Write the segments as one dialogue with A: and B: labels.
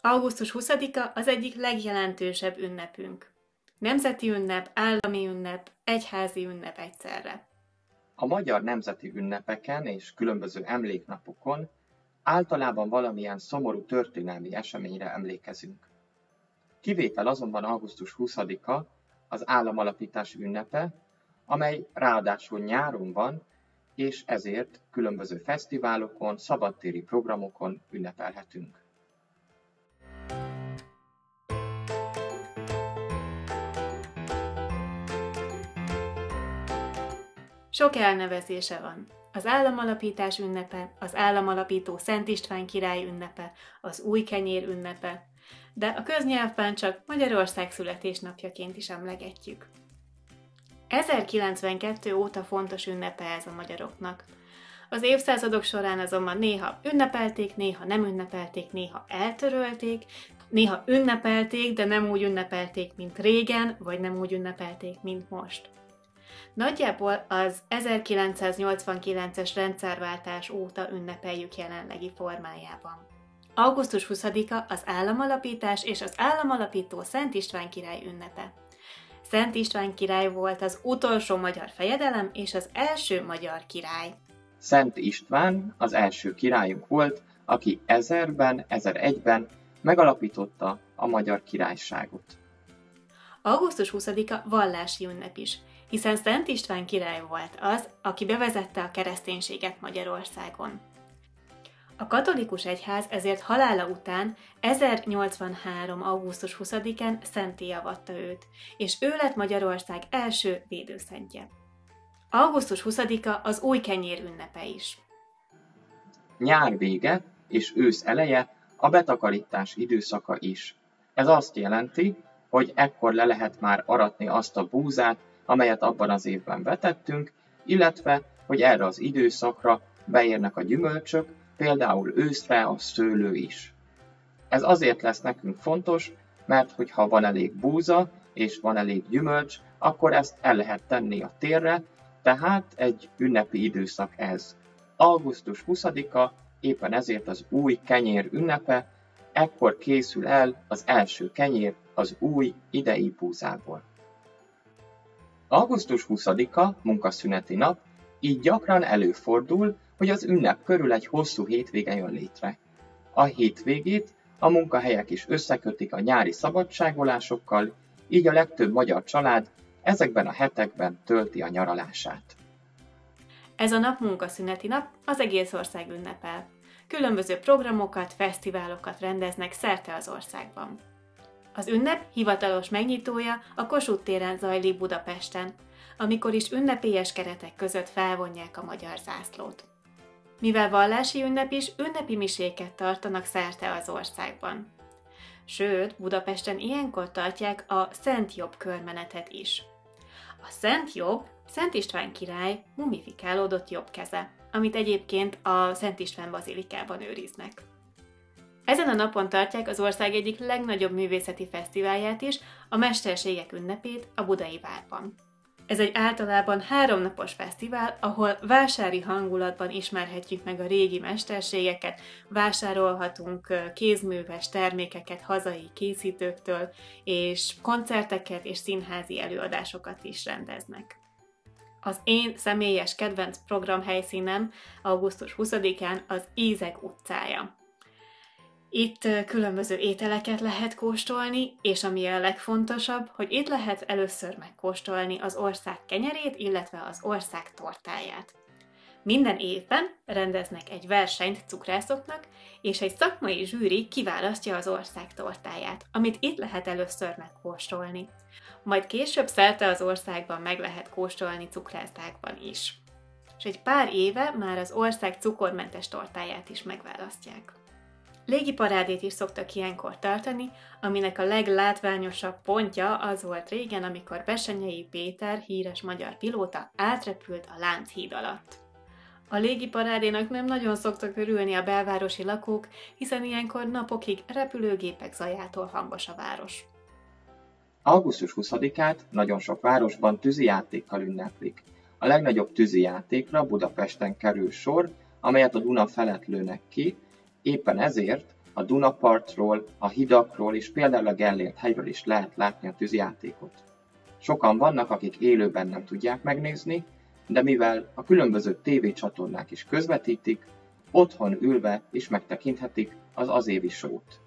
A: Augusztus 20-a az egyik legjelentősebb ünnepünk. Nemzeti ünnep, állami ünnep, egyházi ünnep egyszerre.
B: A magyar nemzeti ünnepeken és különböző emléknapokon általában valamilyen szomorú történelmi eseményre emlékezünk. Kivétel azonban augusztus 20-a az államalapítás ünnepe, amely ráadásul nyáron van, és ezért különböző fesztiválokon, szabadtéri programokon ünnepelhetünk.
A: Sok elnevezése van. Az államalapítás ünnepe, az államalapító Szent István király ünnepe, az új kenyér ünnepe, de a köznyelvben csak Magyarország születésnapjaként is emlegetjük. 1092 óta fontos ünnepe ez a magyaroknak. Az évszázadok során azonban néha ünnepelték, néha nem ünnepelték, néha eltörölték, néha ünnepelték, de nem úgy ünnepelték, mint régen, vagy nem úgy ünnepelték, mint most. Nagyjából az 1989-es rendszerváltás óta ünnepeljük jelenlegi formájában. Augusztus 20-a az államalapítás és az államalapító Szent István király ünnepe. Szent István király volt az utolsó magyar fejedelem és az első magyar király.
B: Szent István az első királyunk volt, aki 1000-ben, 1001-ben megalapította a magyar királyságot.
A: Augusztus 20-a vallási ünnep is, hiszen Szent István király volt az, aki bevezette a kereszténységet Magyarországon. A katolikus egyház ezért halála után 1083. augusztus 20-án szentté avatta őt, és ő lett Magyarország első védőszentje. Augusztus 20-a az új kenyér ünnepe is.
B: Nyár vége és ősz eleje a betakarítás időszaka is. Ez azt jelenti, hogy ekkor le lehet már aratni azt a búzát, amelyet abban az évben vetettünk, illetve, hogy erre az időszakra beérnek a gyümölcsök, például őszre a szőlő is. Ez azért lesz nekünk fontos, mert hogyha van elég búza és van elég gyümölcs, akkor ezt el lehet tenni a térre, tehát egy ünnepi időszak ez. Augusztus 20-a éppen ezért az új kenyér ünnepe, ekkor készül el az első kenyér az új idei búzából. Augusztus 20-a munkaszüneti nap, így gyakran előfordul, hogy az ünnep körül egy hosszú hétvége jön létre. A hétvégét a munkahelyek is összekötik a nyári szabadságolásokkal, így a legtöbb magyar család ezekben a hetekben tölti a nyaralását.
A: Ez a nap munkaszüneti nap, az egész ország ünnepel. Különböző programokat, fesztiválokat rendeznek szerte az országban. Az ünnep hivatalos megnyitója a Kossuth téren zajlik Budapesten, amikor is ünnepélyes keretek között felvonják a magyar zászlót. Mivel vallási ünnep is, ünnepi miséket tartanak szerte az országban. Sőt, Budapesten ilyenkor tartják a Szent Jobb körmenetet is. A Szent Jobb Szent István király mumifikálódott jobb keze, amit egyébként a Szent István bazilikában őriznek. Ezen a napon tartják az ország egyik legnagyobb művészeti fesztiválját is, a Mesterségek ünnepét a Budai Várban. Ez egy általában 3 napos fesztivál, ahol vásári hangulatban ismerhetjük meg a régi mesterségeket, vásárolhatunk kézműves termékeket hazai készítőktől, és koncerteket és színházi előadásokat is rendeznek. Az én személyes kedvenc programhelyszínem augusztus 20-án az Ízek utcája. Itt különböző ételeket lehet kóstolni, és ami a legfontosabb, hogy itt lehet először megkóstolni az ország kenyerét, illetve az ország tortáját. Minden évben rendeznek egy versenyt cukrászoknak, és egy szakmai zsűri kiválasztja az ország tortáját, amit itt lehet először megkóstolni. Majd később szerte az országban meg lehet kóstolni cukrászdákban is. És egy pár éve már az ország cukormentes tortáját is megválasztják. Légiparádét is szoktak ilyenkor tartani, aminek a leglátványosabb pontja az volt régen, amikor Bessenyei Péter, híres magyar pilóta átrepült a Lánchíd alatt. A légiparádénak nem nagyon szoktak örülni a belvárosi lakók, hiszen ilyenkor napokig repülőgépek zajától hangos a város.
B: Augusztus 20-át nagyon sok városban tűzijátékkal ünneplik. A legnagyobb tűzijátékra Budapesten kerül sor, amelyet a Duna felett lőnek ki, éppen ezért a Dunapartról, a hidakról és például a Gellért hegyről is lehet látni a tűzijátékot. Sokan vannak, akik élőben nem tudják megnézni, de mivel a különböző tévécsatornák is közvetítik, otthon ülve is megtekinthetik az azévi show-t.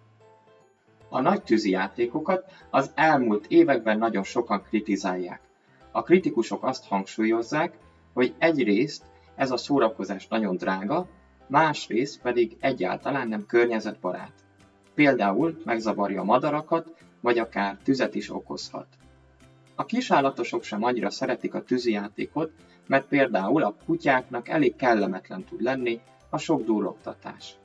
B: A nagy tűzijátékokat az elmúlt években nagyon sokan kritizálják. A kritikusok azt hangsúlyozzák, hogy egyrészt ez a szórakozás nagyon drága, másrészt pedig egyáltalán nem környezetbarát. Például megzavarja a madarakat, vagy akár tüzet is okozhat. A kisállatosok sem annyira szeretik a tűzijátékot, mert például a kutyáknak elég kellemetlen tud lenni a sok durrogtatás.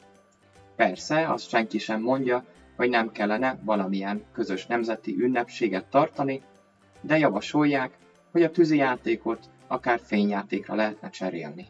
B: Persze, azt senki sem mondja, hogy nem kellene valamilyen közös nemzeti ünnepséget tartani, de javasolják, hogy a tűzijátékot akár fényjátékra lehetne cserélni.